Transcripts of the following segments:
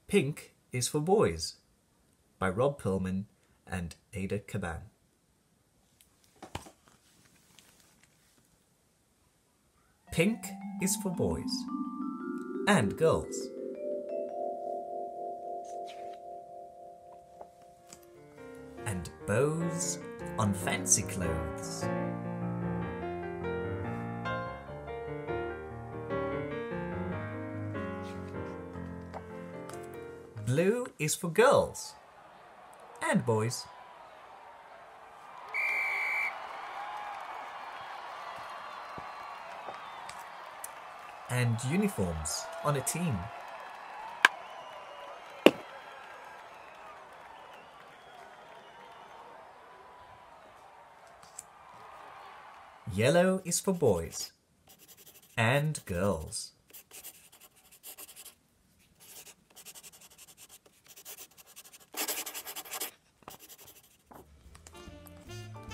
Pink is for Boys by Robb Pearlman and Kaban. Pink is for boys and girls. And bows on fancy clothes. Blue is for girls and boys. And uniforms on a team. Yellow is for boys and girls.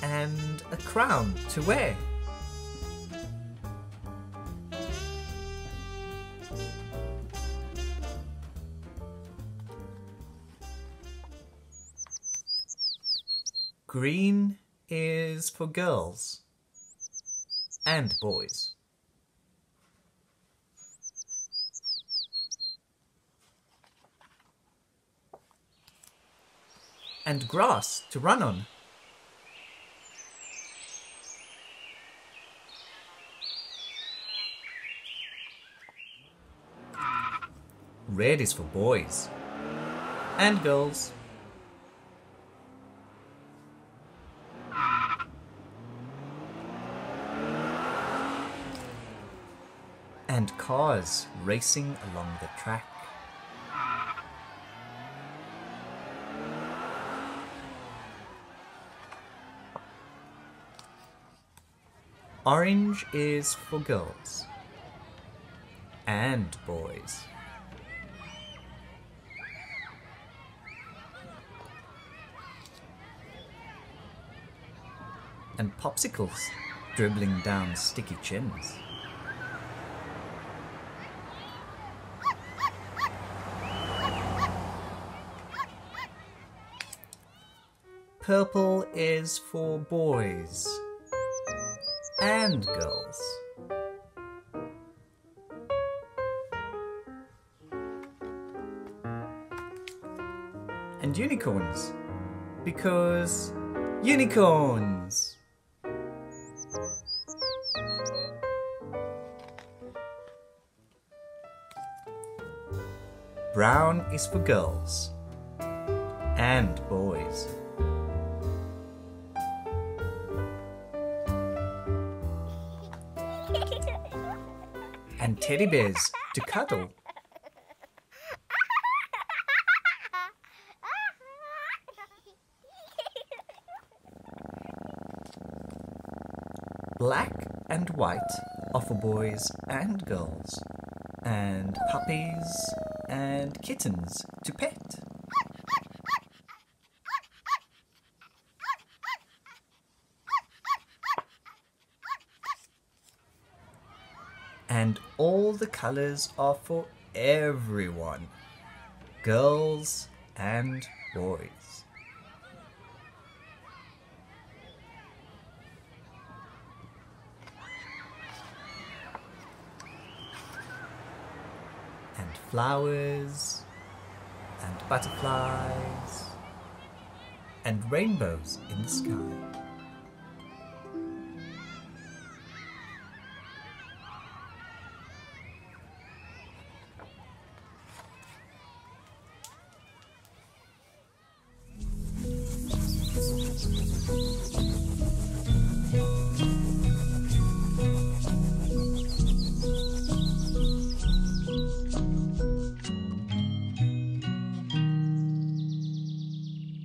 And a crown to wear. Green is for girls and boys. And grass to run on. Red is for boys and girls. And cars racing along the track. Orange is for girls and boys. And popsicles dribbling down sticky chins. Purple is for boys and girls. And unicorns, because unicorns! Brown is for girls and boys. And teddy bears to cuddle. Black and white are for boys and girls. And puppies and kittens to pet. And all the colours are for everyone, girls and boys. And flowers and butterflies and rainbows in the sky.